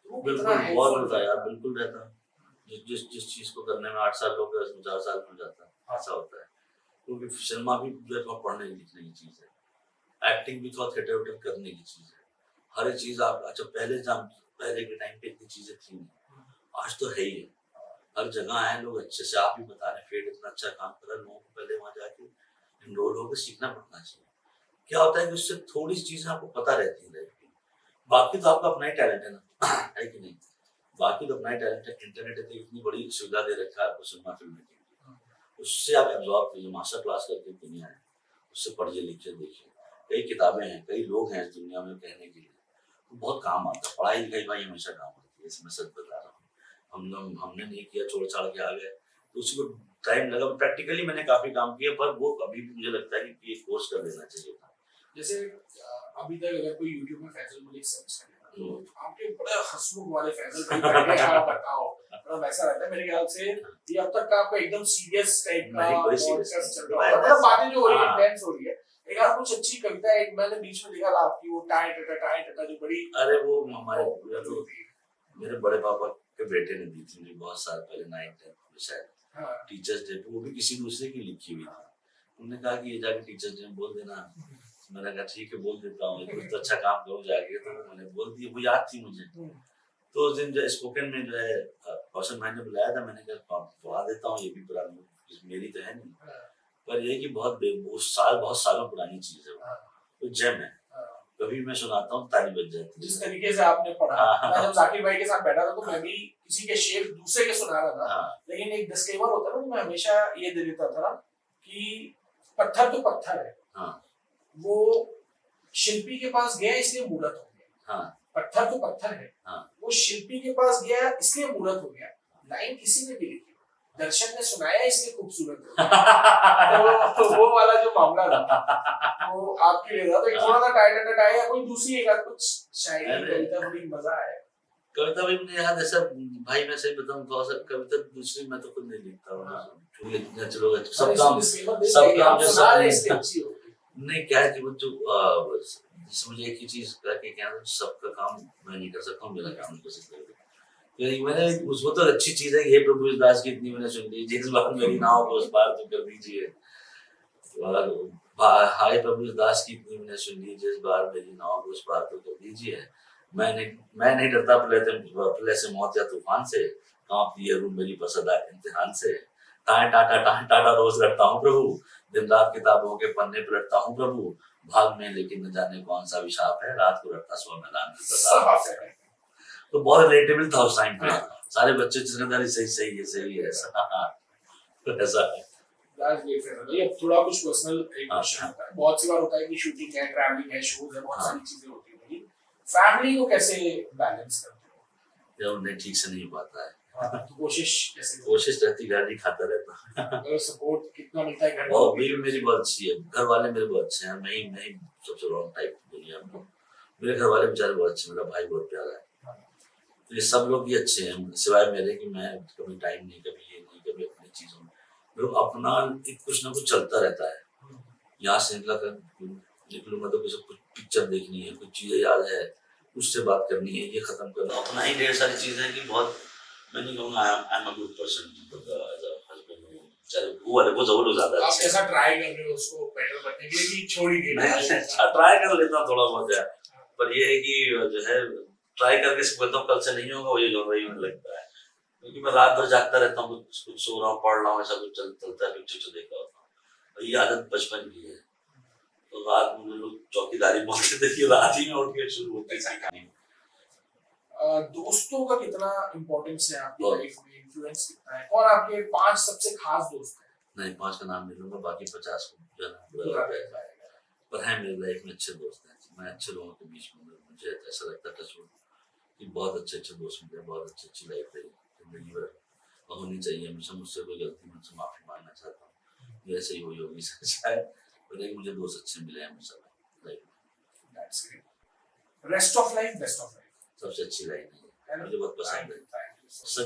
तो वो कितना बहुत होता है यार, बिल्कुल रहता है, जिस चीज को करने में 8 साल लोग 4 साल में जाता है, ऐसा होता है, क्योंकि सिनेमा भी थोड़ा पढ़ने लिखने की चीज है, एक्टिंग भी थोड़ा थिएटर वेटर करने की चीज है, हर एक चीज आप अच्छा पहले के टाइम पे इतनी चीजें थी नहीं, आज तो है ही है, हर जगह है, लोग अच्छे से आप भी बता रहे फेड इतना अच्छा काम कर रहा है, लोगों को पहले वहां जाके इनरोल होकर सीखना पड़ना चाहिए। क्या होता है कि उससे थोड़ी सी चीजें आपको पता रहती है लाइफ की, बाकी तो आपका अपना ही टैलेंट है ना है कि नहीं, बाकी तो अपना ही टैलेंट है, इंटरनेट ने इतनी बड़ी सुविधा दे रखा है आपको सिनेमा फिल्म के लिए, उससे आप एब्जॉर्ब कीजिए, मास्टर क्लास करके दुनिया है, उससे पढ़िए लिखिए देखिए, कई किताबें हैं, कई लोग हैं इस दुनिया में कहने के लिए, तो बहुत काम आता है, पढ़ाई लिखाई भाई हमेशा काम आती है, इसमें सच बता रहा हूँ, हमने नहीं किया, छोड़ छाड़ के आ गए, तो उसी को टाइम लगा, प्रैक्टिकली मैंने काफी काम किया, पर वो अभी भी मुझे लगता है कि एक कोर्स कर लेना चाहिए था। जैसे अभी तक अगर कोई यूट्यूब में फैजल मलिक सर्च करेगा तो आपके बड़े हंसमुख वाले फैजल भाई बैठे आप बताओ, मतलब वैसा रहता है मेरे ख्याल से ये अब तक का आपका एकदम सीरियस टाइप का पॉडकास्ट चल रहा है, मतलब बातें जो हो रही है इंटेंस हो रही है, एक आप कुछ अच्छी कविता है, एक मैंने बीच में देखा था आपकी वो टाइ टटा जो बड़ी, अरे वो हमारे मेरे बड़े पापा के बेटे ने दी थी मुझे बहुत साल पहले 9th 10th में शायद, टीचर्स डे पे, वो भी किसी दूसरे की लिखी हुई थी, उन्होंने कहा कि ये जाके टीचर्स डे में बोल देना, मैंने कहा ठीक है बोल देता हूँ, कुछ तो अच्छा काम करूँ जाके, तो मैंने बोल दिया, वो याद थी मुझे, तो उस दिन जो स्पोकन में जो है कौशल भाई ने बुलाया था, मैंने कहा पढ़ा देता हूँ, ये भी पुरानी मेरी तो है नहीं, पर ये कि बहुत सालों पुरानी चीज है, वो जेम है, कभी मैं सुनाता हूँ ताली बज जाती है, जिस तरीके से आपने पढ़ा, मैं जब जाकिर भाई के साथ बैठा था तो मैं भी किसी के शेर दूसरे के सुना रहा था, लेकिन एक डिस्क्लेमर होता है ना, मैं हमेशा ये दे देता था कि पत्थर तो पत्थर है, वो शिल्पी के पास गया इसलिए मूर्त हो गया, पत्थर तो पत्थर है, वो शिल्पी के पास गया इसलिए मूर्त हो गया, लाइन किसी ने भी लिखी, दर्शन ने सुनाया इसलिए खूबसूरत हो गया, तो वो वाला जो मामला था वो आपके लिए था, तो थोड़ा सा टाइट टाइट या कोई दूसरी एक कुछ शायरी कविता बड़ी मजा आया, कविता भी मुझे याद है सब भाई, मैं सही बताऊं थोड़ा सा कविता दूसरी मैं तो खुद नहीं लिखता हूँ, चलो सब काम जैसा नहीं, क्या है कि वो जो मुझे एक ही चीज करके क्या सबका काम मैं नहीं कर सकता हूँ, मेरा काम कोशिश करूँगा, मैंने उसको तो अच्छी चीज है, हे प्रभु इस दास की इतनी मैंने सुन ली, जिस बार मेरी ना हो उस बार तो कर दीजिए, हाय प्रभु दास की इतनी मैंने सुन ली, जिस बार मेरी नाव उस बार तो कर दीजिए। मैं नहीं डरता प्रलय से, मौत या तूफान से, कांपती है रूह मेरी पसंदा इम्तिहान से। टाँ टाटा रोज रखता हूँ प्रभु, दिन रात किताबों के पन्ने पलटता हूँ प्रभु। भाग में लेकिन न जाने कौन सा विशाप है, रात को रखता स्व मैदान में प्रताप। तो बहुत रिलेटेबल था उस टाइम पे। सारे बच्चे चिन्हदारी सही है तो ऐसा है। अब थोड़ा कुछ पर्सनल एक क्वेश्चन होता है, बहुत सी बार होता है कि शूटिंग है, ट्रैवलिंग है, शोज है, बहुत सारी चीजें होती है, लेकिन फैमिली को कैसे बैलेंस करते हो? जब उन्हें ठीक से नहीं पाता है तो कोशिश कैसे? कोशिश रहती, घर नहीं खाता रहता। सपोर्ट कितना मिलता है घर में? और मेरी बहुत अच्छी है, घर वाले मेरे बहुत अच्छे हैं। मैं ही सबसे रॉन्ग टाइप दुनिया में। मेरे घर वाले बेचारे बहुत अच्छे, मेरा भाई बहुत प्यारा है। तो ये सब लोग ही अच्छे हैं, सिवाय मेरे कि मैं कभी टाइम नहीं, कभी ये नहीं, कभी अपनी चीजों में। मेरे को अपना कुछ ना कुछ चलता रहता है। यहाँ से निकलूंगा तो कुछ पिक्चर देखनी है, कुछ चीजें याद है, उससे बात करनी है, ये खत्म करना, अपना ही ढेर सारी चीजें कि बहुत। मैं नहीं कहूँगा I am a good person, वो जरूर ज्यादा आप कैसा ट्राई कर रहे हो उसको बेटर करने के लिए कि छोड़ ही देना है? ट्राई कर लेता हूँ थोड़ा बहुत यार, पर ये है कि जो है ट्राई करके बोलता हूँ कल से नहीं होगा, वही होने लगता है। क्योंकि मैं रात भर जागता रहता हूँ, कुछ सो रहा हूँ, पढ़ रहा हूँ, ऐसा कुछ चलता है, पिक्चर देखा होता हूँ। ये आदत बचपन की है। तो रात में लोग चौकीदारी बोलते थे कि रात ही में उठ के शुरू होते हैं। दोस्तों का कितना इम्पोर्टेंस है आपकी लाइफ में, इन्फ्लुएंस कितना है? कौन आपके 5 सबसे खास दोस्त हैं? नहीं, 5 का नाम नहीं लूंगा, बाकी 50 को जाना पर है मेरी लाइफ में अच्छे दोस्त हैं। मैं अच्छे लोगों के बीच में, मुझे ऐसा लगता है कि बहुत अच्छे दोस्त मिले, बहुत अच्छी लाइफ रही जिंदगी भर होनी चाहिए। हमेशा मुझसे कोई गलती मुझसे माफी मांगना चाहता हूँ, ऐसे ही हुई होगी शायद, पर मुझे दोस्त अच्छे मिले हैं हमेशा लाइफ में। Rest of life, best of life सबसे अच्छी लाइन है, मुझे बहुत पसंद है।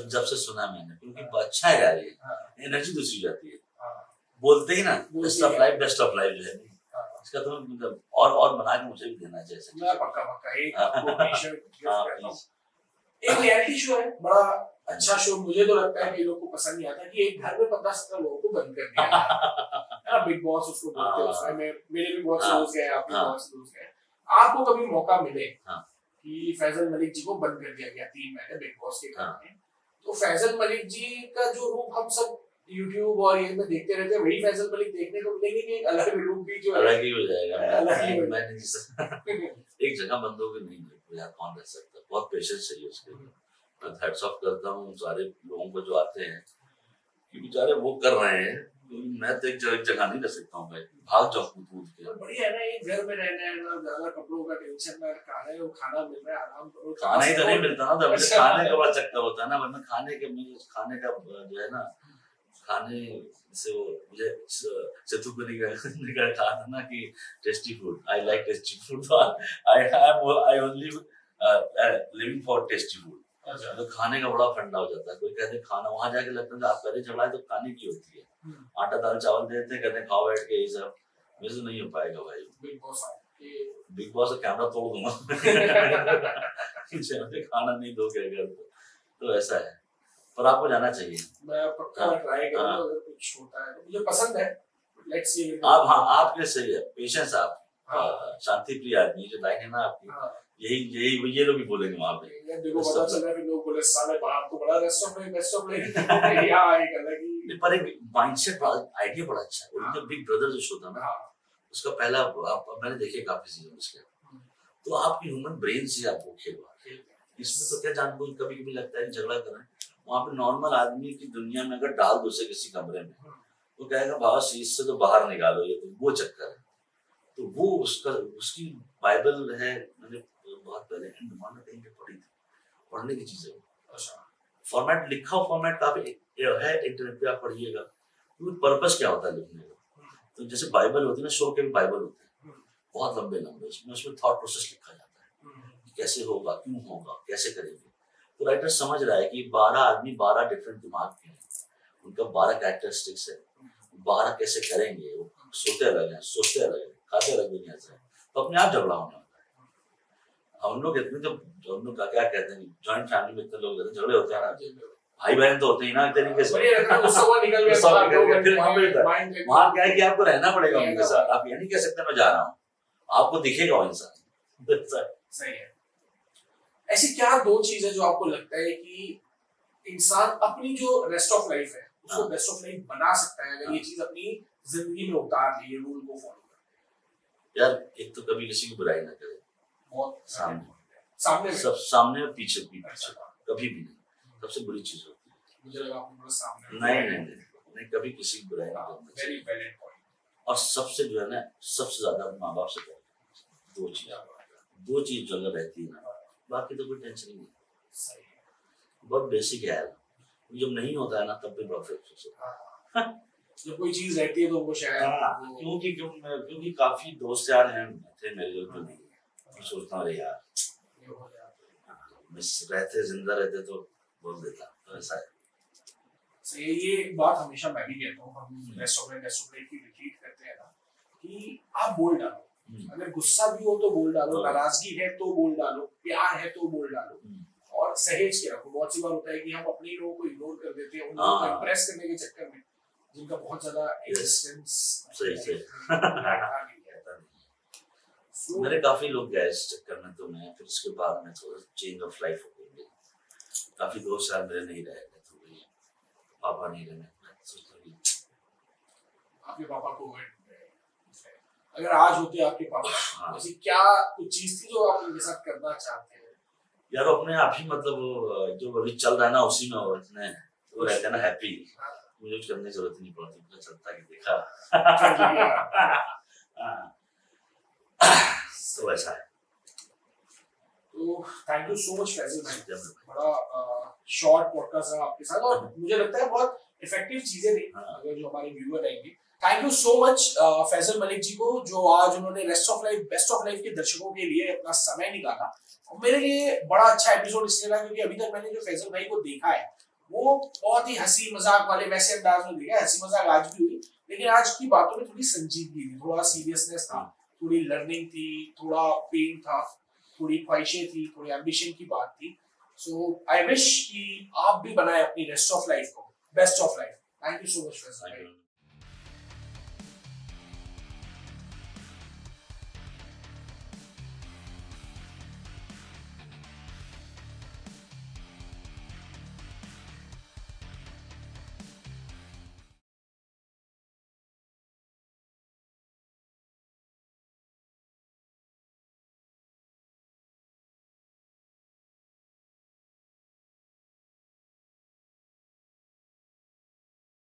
जब से सुना मैंने, क्योंकि अच्छा है यार, ये एनर्जी दूसरी जाती है। बोलते ही ना बेस्ट ऑफ लाइफ जो है इसका तो मतलब और बना के मुझे भी देना चाहिए। मैं पक्का एक आपको टी-शर्ट गिफ्ट करता हूं। एक रियलिटी शो है, बड़ा अच्छा शो, मुझे तो लगता है कि लोगों को पसंद नहीं आता, कि एक घर में 15-17 लोगों को बंद कर दिया है ना, बिग बॉस उसको बोलते हैं। उसमें मेरे भी बहुत से दोस्त गए, आपके बहुत से दोस्त गए। आपको कभी मौका मिले कि फैजल मलिक जी को बंद कर दिया गया 3 महीने बिग बॉस के कारण, तो फैजल मलिक जी का जो रूप हम सब YouTube और ये में देखते रहते हैं, वही फैजल मलिक देखने को मिलेंगे कि एक अलग रूप भी जो अलग ही हो जाएगा? अलग ही मैं नहीं एक जगह बंद होकर नहीं यार, कौन रह सकता? बहुत पेशेंस चाहिए उसके लिए। मैं हैट्स ऑफ करता हूँ सारे लोगों को जो आते हैं, कि बेचारे वो कर रहे हैं, मैं तो एक जगह नहीं रह सकता हूँ, मैं भाग जाऊँ कूद के। बढ़िया है ना, एक घर में रहना है ना, ज्यादा कपड़ों का टेंशन ना, खाना मिल रहा है, आराम करो। खाना ही तो नहीं मिलता ना, तो खाने का बड़ा चक्कर होता है ना, वरना खाने का जो है ना, खाने से वो मुझे चतुर्वेदी का कहा था ना कि tasty food, I like tasty food, I only living for tasty food. तो खाने का बड़ा फंडा हो जाता है। कोई कहते हैं खाना, वहां जाके लगता है आप पहले चढ़ाए तो खाने की होती है, आटा दाल चावल देते हैं, कहते हैं खाओ बैठ के, ये सब मेरे से नहीं हो पाएगा भाई। बिग बॉस का कैमरा तोड़ दूंगा खाना नहीं दोगे अगर तो ऐसा है। पर आपको जाना चाहिए, मैं पक्का ट्राई करूंगा, अगर कुछ होता है तो मुझे पसंद है। Let's see. आपके सही है, पेशेंस आप, शांति प्रिय आदमी जो लाइन है ना आपकी, ये लोग भी बोलेंगे वहां पे। देखो पता चल रहा है, फिर लोग बोले साले बाप को बड़ा बेस्ट ऑफ लाइफ यार, एक अलग ही, पर एक माइंडसेट आइडिया बड़ा अच्छा है। उनका बिग ब्रदर जो शो था ना, उसका पहला मैंने देखे काफी सीजन उसके, तो आपकी ह्यूमन ब्रेन से आपको खेलवा, इसमें तो क्या जानबूझ कभी कभी लगता है झगड़ा कर रहे हैं, वहाँ पे नॉर्मल आदमी की दुनिया में अगर डाल दो से किसी कमरे में, तो कहेगा बाबा इससे तो बाहर निकालो, ये तो वो चक्कर है। तो वो उसकी बाइबल है, मैंने बहुत पहले कहीं पे पढ़ी थी, पढ़ने की चीजें। फॉर्मेट लिखा हुआ फॉर्मेट काफी है, इंटरनेट पे आप पढ़िएगा, तो पर्पस क्या होता है लिखने का। तो जैसे बाइबल होती है ना, शो के भी बाइबल होते हैं बहुत लंबे उसमें थॉट प्रोसेस लिखा जाता है, कैसे होगा, क्यों होगा, कैसे करेंगे। तो राइटर समझ रहा है कि 12 आदमी 12 डिफरेंट दिमाग के हैं, उनका 12 कैरेक्टरिस्टिक्स है, 12 कैसे करेंगे, वो सोते अलग हैं, सोचते अलग हैं, खाते अलग दुनिया से, तो अपने आप झगड़ा होने वाला है। हम लोग इतने, जो हम लोग क्या कहते हैं, जॉइंट फैमिली में इतने लोग झगड़े होते हैं ना, भाई बहन तो होते ही ना एक तरीके से। बढ़िया रहता है, गुस्सा हुआ निकल गया, गुस्सा बाहर निकल गया, दो फिर वहाँ पे घंटे माइंड वहाँ क्या है कि आपको रहना पड़ेगा रहना उनके साथ, आप ये नहीं कह सकते मैं जा रहा हूँ, आपको दिखेगा वो इंसान। सही है। ऐसी क्या दो चीजें जो आपको लगता है कि इंसान अपनी जो रेस्ट ऑफ लाइफ है उसको हाँ। बेस्ट ऑफ लाइफ बना सकता है अगर हाँ। ये चीज अपनी जिंदगी में उतार ले, ये रूल को फॉलो कर? यार एक तो कभी किसी की बुराई ना करे, बहुत सामने में। सब सामने और पीछे भी, अच्छा, कभी भी नहीं, सबसे बुरी चीज होती मुझे लगा आपको पूरा सामने। है। नहीं, कभी किसी की बुराई नहीं करनी वेरी चाहिए। Valid point. और सबसे जो है ना, सबसे ज्यादा माँ बाप से पहले दो चीज जो अगर रहती है ना, बाकी तो कोई टेंशन ही नहीं। सही है। बहुत बेसिक है यार, जब नहीं होता है ना तब भी बड़ा अफसोस होता है। जब कोई चीज रहती है तो वो शायद हाँ, क्योंकि काफी दोस्त यार हैं थे मेरे जो नहीं है, मैं सोचता हूँ अरे यार ये हो जाता है। मिस रहते जिंदा रहते तो बोल देता, तो ऐसा है। सही है, ये बात हमेशा मैं भी कहता हूँ, हम रेस्टोरेंट की रिट्रीट करते हैं ना कि आप बोल डालो, अगर गुस्सा भी हो तो बोल डालो, नाराजगी है तो बोल डालो, प्यार है तो बोल डालो, और सहेज के रखो। बहुत सी बार होता है कि हम अपने लोगों को इग्नोर कर देते हैं उन लोगों को इम्प्रेस करने के चक्कर में, जिनका बहुत ज्यादा एग्जिस्टेंस सही So, मेरे काफी लोग गए इस चक्कर में, तो मैं फिर उसके बाद में थोड़ा चेंज ऑफ लाइफ हो गई। काफी दोस्त यार मेरे नहीं रहे, तो पापा नहीं रहे, आपके पापा को अगर आज होते आपके पापा, हाँ। ऐसी क्या कुछ चीज थी जो आप उनके साथ करना चाहते हैं? यार अपने आप ही मतलब जो अभी चल रहा है ना उसी में वो इतने वो रहते हैं ना हैप्पी, मुझे कुछ करने की जरूरत नहीं पड़ती, मुझे चलता कि देखा। तो ऐसा है। तो thank you so much Faisal भाई, बड़ा शॉर्ट पॉडकास्ट रहा आपके साथ और मुझे लगता है बहुत इफेक्टिव चीजें थी अगर जो हमारे व्यूअर रहेंगे। Thank you so much Faisal Malik ji को, जो आज उन्होंने rest of life best of life के दर्शकों के लिए अपना समय निकाला। मेरे लिए बड़ा अच्छा एपिसोड इसलिए रहा क्योंकि अभी तक मैंने जो फैजल भाई को देखा है वो बहुत ही हंसी मजाक वाले वैसे अंदाज में देखा है, हंसी मजाक आज भी हुई, लेकिन आज की बातों में थोड़ी संजीदगी थी, थोड़ा सीरियसनेस था, थोड़ी लर्निंग थी, थोड़ा पेन था, थोड़ी ख्वाहिशें थी, थोड़ी एम्बिशन की बात थी। सो आई विश कि आप भी बनाए अपनी रेस्ट ऑफ लाइफ को best of life. Thank you so much Faisal भाई।